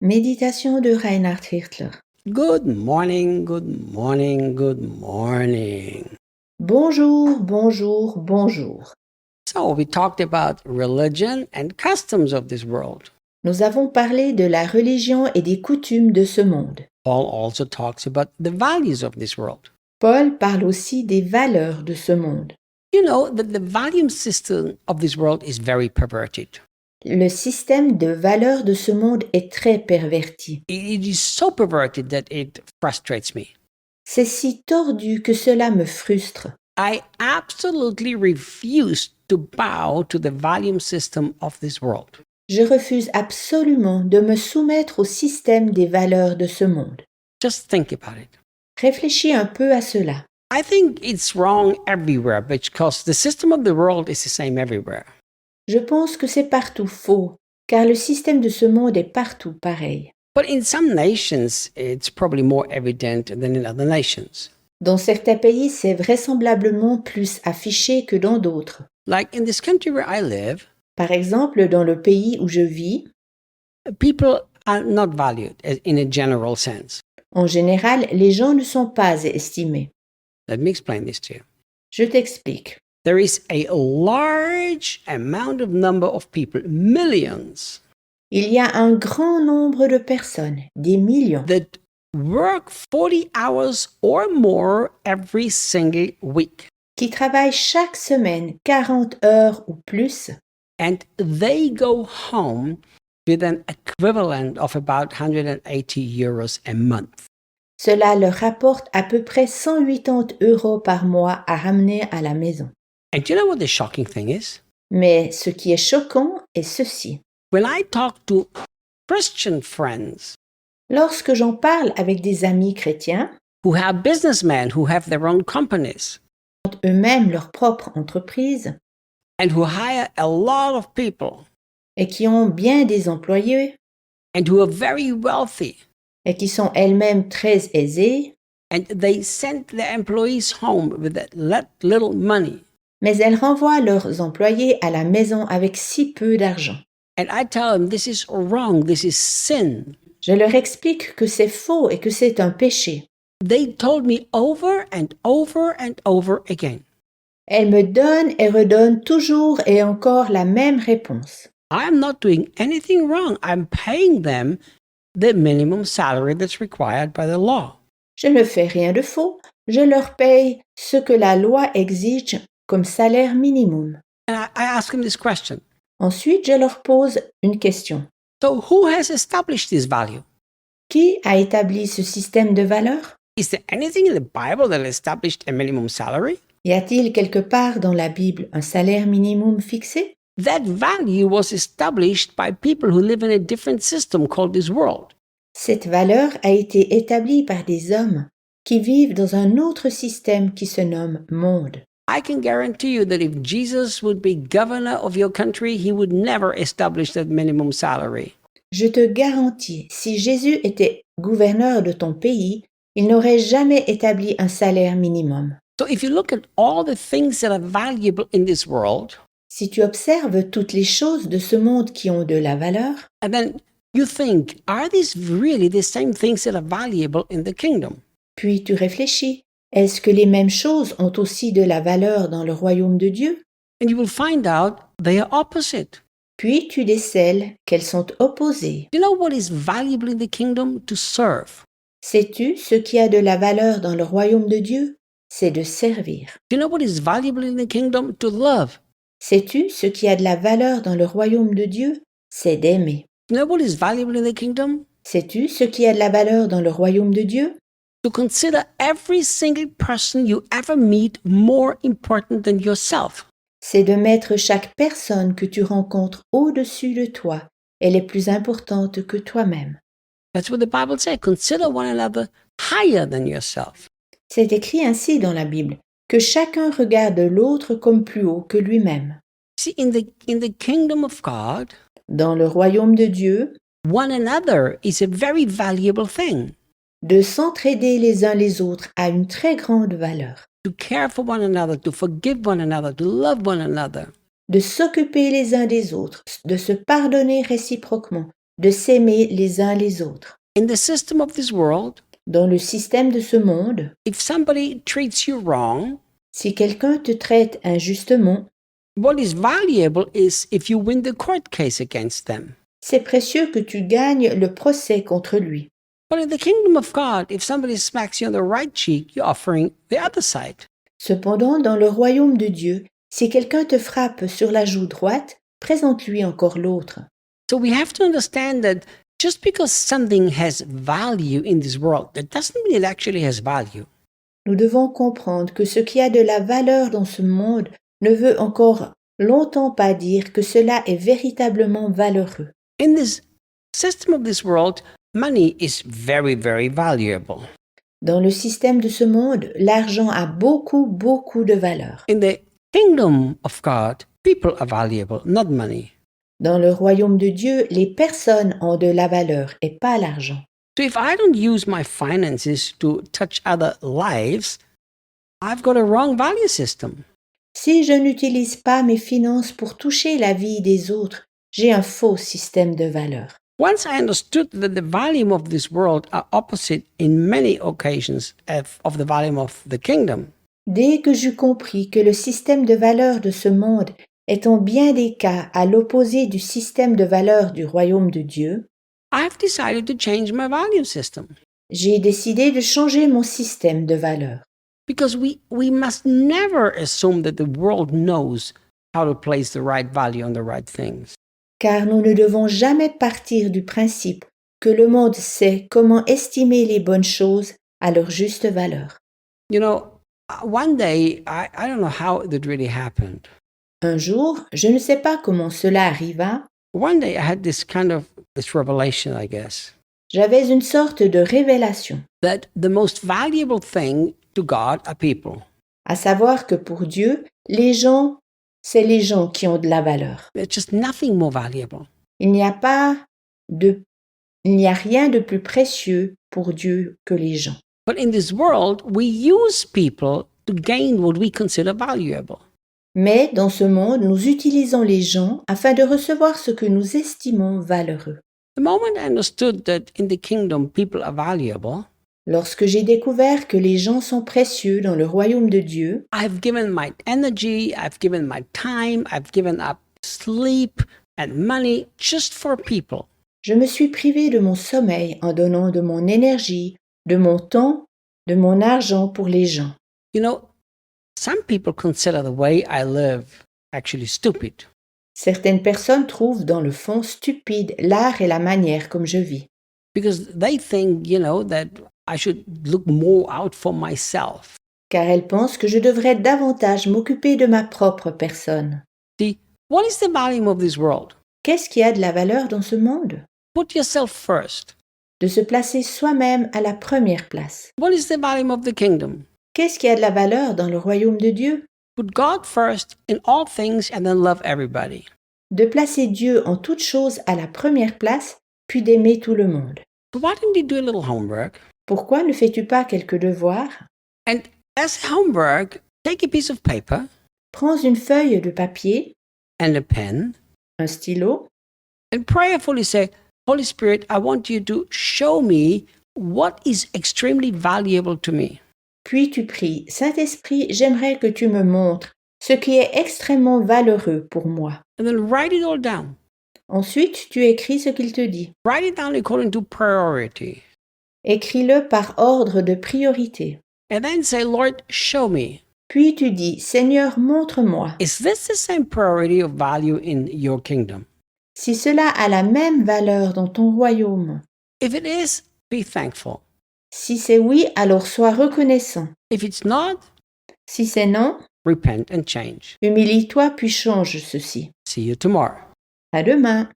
Méditation de Reinhard Hirtler. Good morning, good morning, good morning. Bonjour, bonjour, bonjour. So, we talked about religion and customs of this world. Nous avons parlé de la religion et des coutumes de ce monde. Paul also talks about the values of this world. Paul parle aussi des valeurs de ce monde. You know that the value system of this world is very perverted. Le système de valeurs de ce monde est très perverti. It is so perverted that it frustrates me. C'est si tordu que cela me frustre. I absolutely refuse to bow to the value system of this world. Je refuse absolument de me soumettre au système des valeurs de ce monde. Just think about it. Réfléchis un peu à cela. I think it's wrong everywhere because the system of the world is the same everywhere. Je pense que c'est partout faux, car le système de ce monde est partout pareil. But in some nations, it's probably more evident than in other nations. Dans certains pays, c'est vraisemblablement plus affiché que dans d'autres. Like in this country where I live, Par exemple, dans le pays où je vis, people are not valued in a general sense. en général, les gens ne sont pas estimés. Let me explain this to you. Je t'explique. There is a large amount of number of people, millions, Il y a un grand nombre de personnes, des millions, that work 40 hours or more every single week. qui travaillent chaque semaine 40 heures ou plus, And they go home with an equivalent of about 180 euros a month. Cela leur rapporte à peu près 180 € par mois à ramener à la maison. And you know what the shocking thing is? Mais ce qui est choquant est ceci. When I talk to Christian friends Lorsque j'en parle avec des amis chrétiens, who have businessmen who have their own companies qui ont eux-mêmes leur propre entreprise and who hire a lot of people et qui ont bien des employés and who are very wealthy, et qui sont elles-mêmes très aisées, and they send their employees home with that little money. mais elles renvoient leurs employés à la maison avec si peu d'argent. And I tell them, this is wrong, this is sin. Je leur explique que c'est faux et que c'est un péché. They told me over and over and over again. Elles me donnent et redonnent toujours et encore la même réponse. I am not doing anything wrong. I'm paying them the minimum salary that's required by the law. Je ne fais rien de faux, je leur paye ce que la loi exige comme salaire minimum. And I ask them this question. Ensuite, je leur pose une question. So who has established this value? Qui a établi ce système de valeurs? Is there anything in the Bible that established a minimum salary? Y a-t-il quelque part dans la Bible un salaire minimum fixé? That value was established by people who live in a different system called this world. Cette valeur a été établie par des hommes qui vivent dans un autre système qui se nomme monde. I can guarantee you that if Jesus would be governor of your country, he would never establish that minimum salary. Je te garantis, si Jésus était gouverneur de ton pays, il n'aurait jamais établi un salaire minimum. So if you look at all the things that are valuable in this world, Si tu observes toutes les choses de ce monde qui ont de la valeur, and then you think, are these really the same things that are valuable in the kingdom? puis tu réfléchis, est-ce que les mêmes choses ont aussi de la valeur dans le royaume de Dieu? And you will find out they are opposite. Puis tu décèles qu'elles sont opposées. You know what is valuable in the kingdom? To serve. Sais-tu ce qui a de la valeur dans le royaume de Dieu? C'est de servir. You know what is valuable in the kingdom? To love. Sais-tu ce qui a de la valeur dans le royaume de Dieu? C'est d'aimer. You know what is valuable in the kingdom? Sais-tu ce qui a de la valeur dans le royaume de Dieu? To consider every single person you ever meet more important than yourself. C'est de mettre chaque personne que tu rencontres au-dessus de toi. Elle est plus importante que toi-même. That's what the Bible says. Consider one another higher than yourself. C'est écrit ainsi dans la Bible, que chacun regarde l'autre comme plus haut que lui-même. See, in the kingdom of God, Dans le royaume de Dieu, one another is a very valuable thing. de s'entraider les uns les autres a une très grande valeur. To care for one another, to forgive one another, to love one another. De s'occuper les uns des autres, de se pardonner réciproquement, de s'aimer les uns les autres. In the system of this world, Dans le système de ce monde, if somebody treats you wrong, si quelqu'un te traite injustement, what is valuable is if you win the court case against them. c'est précieux que tu gagnes le procès contre lui. But in the kingdom of God, if somebody smacks you on the right cheek, you're offering the other side. Cependant, dans le royaume de Dieu, si quelqu'un te frappe sur la joue droite, présente-lui encore l'autre. So we have to understand that just because something has value in this world, that doesn't mean it actually has value. Nous devons comprendre que ce qui a de la valeur dans ce monde ne veut encore longtemps pas dire que cela est véritablement valeureux. In this system of this world, money is very, very valuable. Dans le système de ce monde, l'argent a beaucoup, beaucoup de valeur. In the kingdom of God, people are valuable, not money. Dans le royaume de Dieu, les personnes ont de la valeur et pas l'argent. So if I don't use my finances to touch other lives, I've got a wrong value system. Si je n'utilise pas mes finances pour toucher la vie des autres, j'ai un faux système de valeur. Once I understood that the volume of this world are opposite in many occasions of the volume of the kingdom, Dès que j'eus compris que le système de valeur de ce monde est en bien des cas à l'opposé du système de valeur du royaume de Dieu, I've decided to change my value system. j'ai décidé de changer mon système de valeur. Because we must never assume that the world knows how to place the right value on the right things. Car nous ne devons jamais partir du principe que le monde sait comment estimer les bonnes choses à leur juste valeur. You know, one day, I don't know how it really happened. Un jour, je ne sais pas comment cela arriva, One day I had this revelation, I guess, j'avais une sorte de révélation, that the most valuable thing to God are people. à savoir que pour Dieu, c'est les gens qui ont de la valeur. There's just nothing more valuable. Il n'y a rien de plus précieux pour Dieu que les gens. But in this world, we use people to gain what we consider valuable. Mais dans ce monde, nous utilisons les gens afin de recevoir ce que nous estimons valeureux. The moment I understood that in the kingdom people are valuable, Lorsque j'ai découvert que les gens sont précieux dans le royaume de Dieu, I've given my energy, I've given my time, I've given up sleep and money just for people. je me suis privé de mon sommeil en donnant de mon énergie, de mon temps, de mon argent pour les gens. You know, some people consider the way I live actually stupid. Certaines personnes trouvent dans le fond stupide l'art et la manière comme je vis, Because they think, that I should look more out for myself. car elles pensent que je devrais davantage m'occuper de ma propre personne. See, what is the value of this world? Qu'est-ce qui a de la valeur dans ce monde? Put yourself first. De se placer soi-même à la première place. What is the value of the kingdom? Qu'est-ce qui a de la valeur dans le royaume de Dieu? Put God first in all things and then love everybody. De placer Dieu en toute chose à la première place, puis d'aimer tout le monde. But why don't you do a little homework? Pourquoi ne fais-tu pas quelques devoirs? And as homework, take a piece of paper Prends une feuille de papier, and a pen un stylo, and prayerfully say, Holy Spirit, I want you to show me what is extremely valuable to me. puis tu pries, Saint-Esprit, j'aimerais que tu me montres ce qui est extrêmement valeureux pour moi. And then write it all down. Ensuite, tu écris ce qu'il te dit. Write it down according to priority. Écris-le par ordre de priorité. And then say, Lord, show me. Puis tu dis, Seigneur, montre-moi. Is this the same priority of value in your kingdom? Si cela a la même valeur dans ton royaume. If it is, be thankful. Si c'est oui, alors sois reconnaissant. If it's not, Si c'est non, repent and change. humilie-toi puis change ceci. See you tomorrow. À demain.